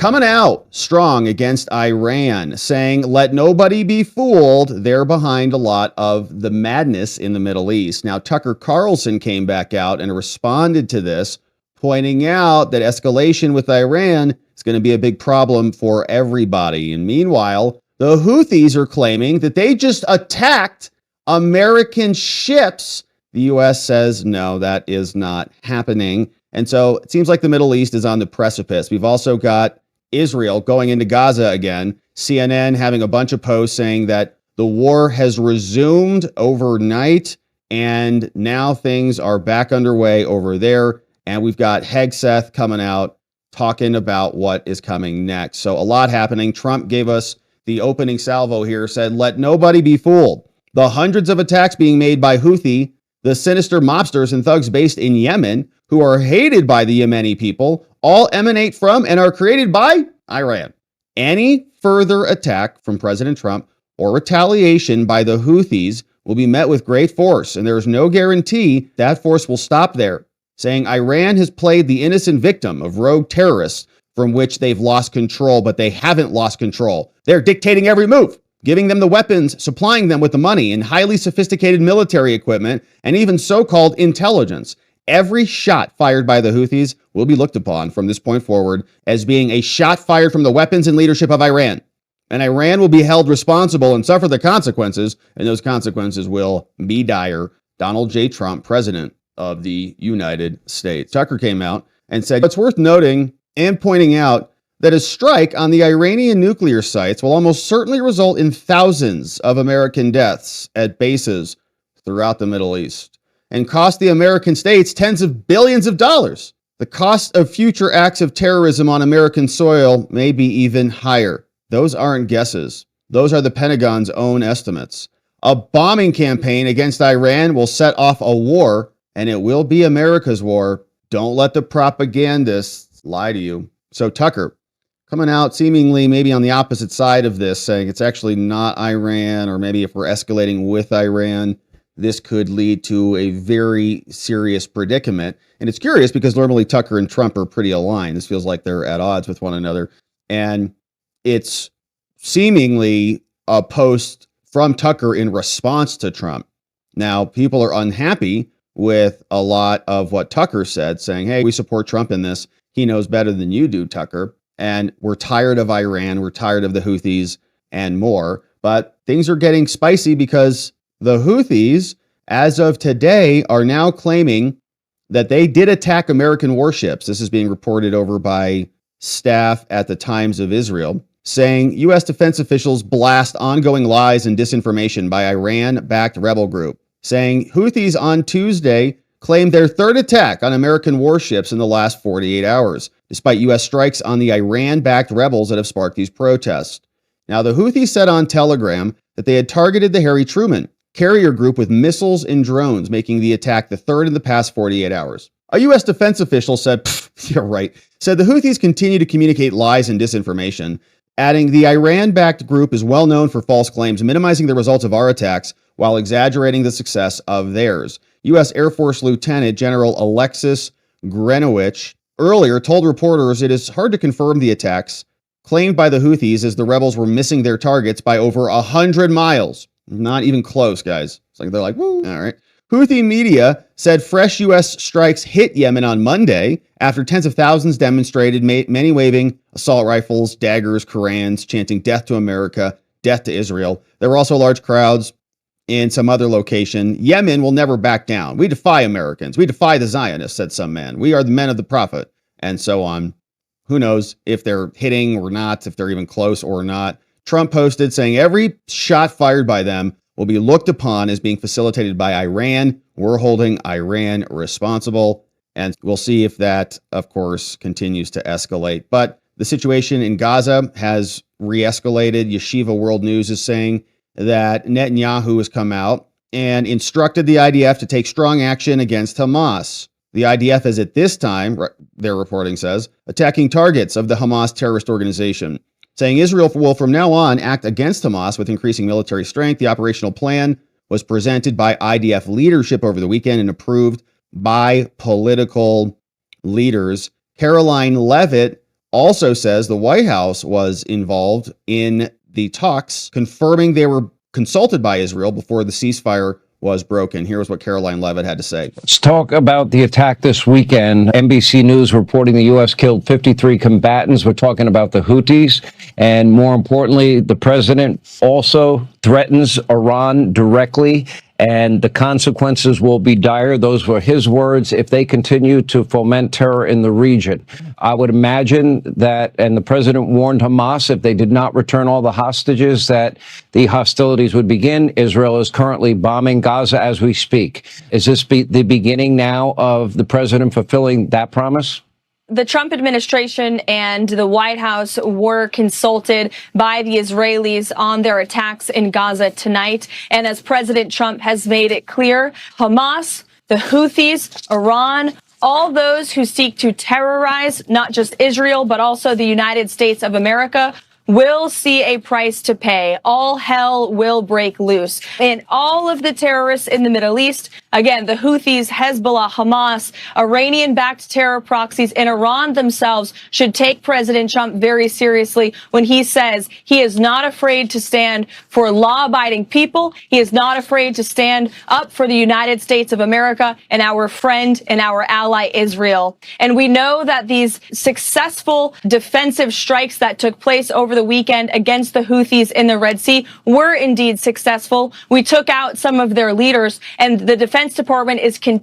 coming out strong against Iran, saying, let nobody be fooled. They're behind a lot of the madness in the Middle East. Now, Tucker Carlson came back out and responded to this, pointing out that escalation with Iran is going to be a big problem for everybody. And meanwhile, the Houthis are claiming that they just attacked American ships. The U.S. says, no, that is not happening. And so it seems like the Middle East is on the precipice. We've also got Israel going into Gaza again. CNN having a bunch of posts saying that the war has resumed overnight and now things are back underway over there. And we've got Hegseth coming out talking about what is coming next. So a lot happening. Trump gave us the opening salvo here, said, let nobody be fooled. The hundreds of attacks being made by Houthi, the sinister mobsters and thugs based in Yemen, who are hated by the Yemeni people, all emanate from and are created by Iran. Any further attack from President Trump or retaliation by the Houthis will be met with great force, and there is no guarantee that force will stop there, saying Iran has played the innocent victim of rogue terrorists from which they've lost control, but they haven't lost control. They're dictating every move, giving them the weapons, supplying them with the money and highly sophisticated military equipment, and even so-called intelligence. Every shot fired by the Houthis will be looked upon from this point forward as being a shot fired from the weapons and leadership of Iran. And Iran will be held responsible and suffer the consequences, and those consequences will be dire. Donald J. Trump, President of the United States. Tucker came out and said, it's worth noting and pointing out that a strike on the Iranian nuclear sites will almost certainly result in thousands of American deaths at bases throughout the Middle East and cost the American states tens of billions of dollars. The cost of future acts of terrorism on American soil may be even higher. Those aren't guesses. Those are the Pentagon's own estimates. A bombing campaign against Iran will set off a war, and it will be America's war. Don't let the propagandists lie to you. So Tucker coming out seemingly maybe on the opposite side of this, saying it's actually not Iran, or maybe if we're escalating with Iran, this could lead to a very serious predicament. And it's curious because normally Tucker and Trump are pretty aligned. This feels like they're at odds with one another. And it's seemingly a post from Tucker in response to Trump. Now, people are unhappy with a lot of what Tucker said, saying, hey, we support Trump in this. He knows better than you do, Tucker. And we're tired of Iran. We're tired of the Houthis and more. But things are getting spicy because the Houthis, as of today, are now claiming that they did attack American warships. This is being reported over by staff at the Times of Israel, saying U.S. defense officials blast ongoing lies and disinformation by Iran-backed rebel group, saying Houthis on Tuesday claimed their third attack on American warships in the last 48 hours, despite U.S. strikes on the Iran-backed rebels that have sparked these protests. Now, the Houthis said on Telegram that they had targeted the Harry Truman carrier group with missiles and drones, making the attack the third in the past 48 hours. A U.S. defense official said, you're right, said the Houthis continue to communicate lies and disinformation, adding the Iran-backed group is well known for false claims, minimizing the results of our attacks while exaggerating the success of theirs. U.S. Air Force Lieutenant General Alexis Grenowich earlier told reporters it is hard to confirm the attacks claimed by the Houthis as the rebels were missing their targets by over 100 miles. Not even close, guys. It's like they're like, woo, all right. Houthi media said fresh U.S. strikes hit Yemen on Monday after tens of thousands demonstrated, many waving assault rifles, daggers, Korans, chanting death to America, death to Israel. There were also large crowds in some other location. Yemen will never back down. We defy Americans. We defy the Zionists, said some man. We are the men of the prophet, and so on. Who knows if they're hitting or not, if they're even close or not. Trump posted saying every shot fired by them will be looked upon as being facilitated by Iran. We're holding Iran responsible. And we'll see if that, of course, continues to escalate. But the situation in Gaza has re-escalated. Yeshiva World News is saying that Netanyahu has come out and instructed the IDF to take strong action against Hamas. The IDF is at this time, their reporting says, attacking targets of the Hamas terrorist organization, saying Israel will from now on act against Hamas with increasing military strength. The operational plan was presented by IDF leadership over the weekend and approved by political leaders. Caroline Levitt also says the White House was involved in the talks, confirming they were consulted by Israel before the ceasefire was broken. Here's what Caroline Levitt had to say. Let's talk about the attack this weekend. NBC News reporting the U.S. killed 53 combatants. We're talking about the Houthis. And more importantly, the president also threatens Iran directly, and the consequences will be dire. Those were his words if they continue to foment terror in the region. I would imagine that, and the president warned Hamas if they did not return all the hostages, that the hostilities would begin. Israel is currently bombing Gaza as we speak. Is this the beginning now of the president fulfilling that promise? The Trump administration and the White House were consulted by the Israelis on their attacks in Gaza tonight. And as President Trump has made it clear, Hamas, the Houthis, Iran, all those who seek to terrorize not just Israel, but also the United States of America will see a price to pay. All hell will break loose. And all of the terrorists in the Middle East, again, the Houthis, Hezbollah, Hamas, Iranian-backed terror proxies, and Iran themselves should take President Trump very seriously when he says he is not afraid to stand for law-abiding people. He is not afraid to stand up for the United States of America and our friend and our ally, Israel. And we know that these successful defensive strikes that took place over the weekend against the Houthis in the Red Sea were indeed successful. We took out some of their leaders, and the Defense Department is set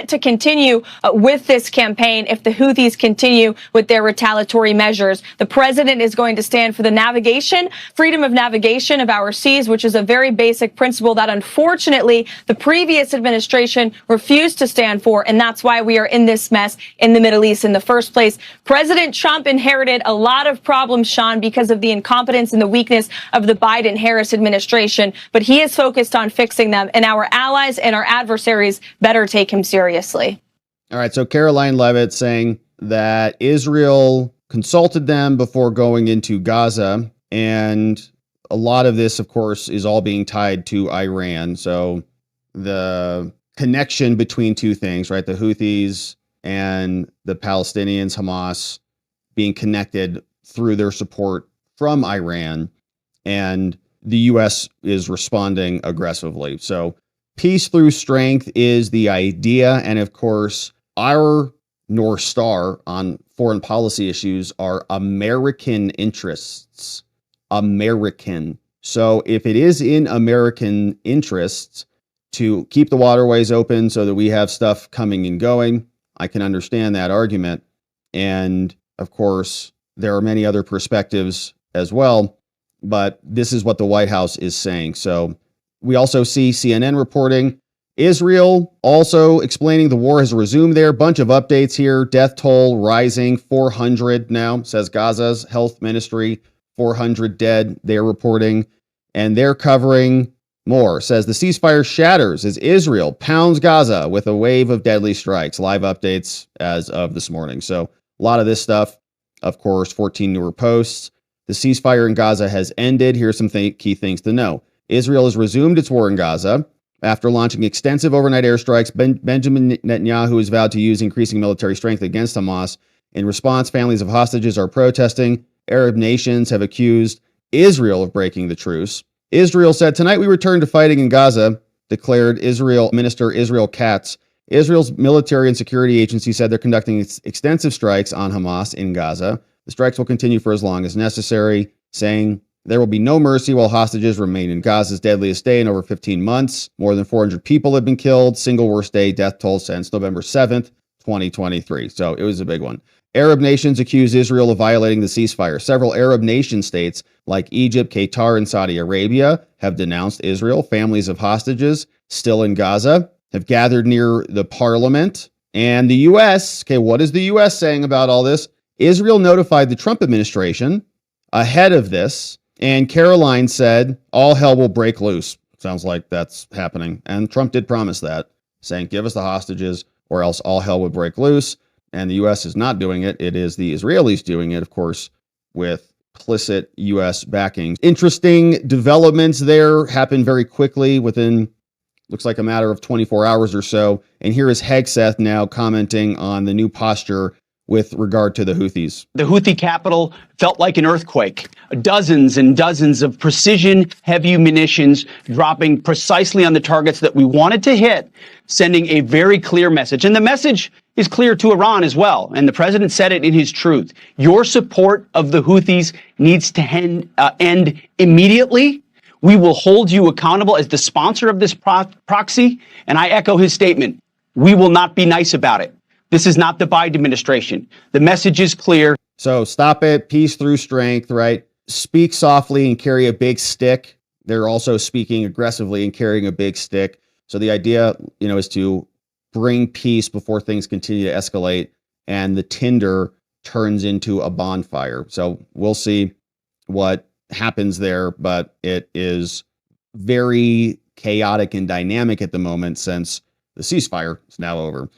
to continue with this campaign if the Houthis continue with their retaliatory measures. The president is going to stand for the navigation, freedom of navigation of our seas, which is a very basic principle that unfortunately the previous administration refused to stand for, and that's why we are in this mess in the Middle East in the first place. President Trump inherited a lot of problems, Sean, because of the incompetence and the weakness of the Biden-Harris administration, but he is focused on fixing them, and our allies and our adversaries better take him seriously. All right, so Caroline Levitt saying that Israel consulted them before going into Gaza, and a lot of this, of course, is all being tied to Iran. So the connection between two things, right? The Houthis and the Palestinians, Hamas, being connected through their support from Iran, and the U.S. is responding aggressively. So peace through strength is the idea. And of course, our North Star on foreign policy issues are American interests. American. So if it is in American interests to keep the waterways open so that we have stuff coming and going, I can understand that argument. And of course, there are many other perspectives as well, but this is what the White House is saying. So we also see CNN reporting Israel also explaining the war has resumed there. Bunch of updates here. Death toll rising, 400 now, says Gaza's health ministry, 400 dead, they're reporting. And they're covering more. Says the ceasefire shatters as Israel pounds Gaza with a wave of deadly strikes. Live updates as of this morning. So a lot of this stuff, of course, 14 newer posts. The ceasefire in Gaza has ended. Here's some key things to know. Israel has resumed its war in Gaza after launching extensive overnight airstrikes. Benjamin Netanyahu has vowed to use increasing military strength against Hamas. In response, families of hostages are protesting. Arab nations have accused Israel of breaking the truce. Israel said, tonight we return to fighting in Gaza, declared Israel Minister Israel Katz. Israel's military and security agency said they're conducting extensive strikes on Hamas in Gaza. The strikes will continue for as long as necessary, saying there will be no mercy while hostages remain in Gaza's deadliest day in over 15 months. More than 400 people have been killed. Single worst day death toll since November 7th, 2023. So it was a big one. Arab nations accuse Israel of violating the ceasefire. Several Arab nation states like Egypt, Qatar, and Saudi Arabia have denounced Israel. Families of hostages still in Gaza have gathered near the parliament. And the U.S., okay, what is the U.S. saying about all this? Israel notified the Trump administration ahead of this, and Caroline said, all hell will break loose. Sounds like that's happening. And Trump did promise that, saying, give us the hostages or else all hell would break loose. And the U.S. is not doing it. It is the Israelis doing it, of course, with implicit U.S. backing. Interesting developments there happen very quickly within, looks like a matter of 24 hours or so. And here is Hegseth now commenting on the new posture with regard to the Houthis. The Houthi capital felt like an earthquake. Dozens and dozens of precision heavy munitions dropping precisely on the targets that we wanted to hit, sending a very clear message. And the message is clear to Iran as well. And the president said it in his truth. Your support of the Houthis needs to end immediately. We will hold you accountable as the sponsor of this proxy. And I echo his statement. We will not be nice about it. This is not the Biden administration. The message is clear. So stop it. Peace through strength, right? Speak softly and carry a big stick. They're also speaking aggressively and carrying a big stick. So the idea, is to bring peace before things continue to escalate and the tinder turns into a bonfire. So we'll see what happens there, but it is very chaotic and dynamic at the moment since the ceasefire is now over.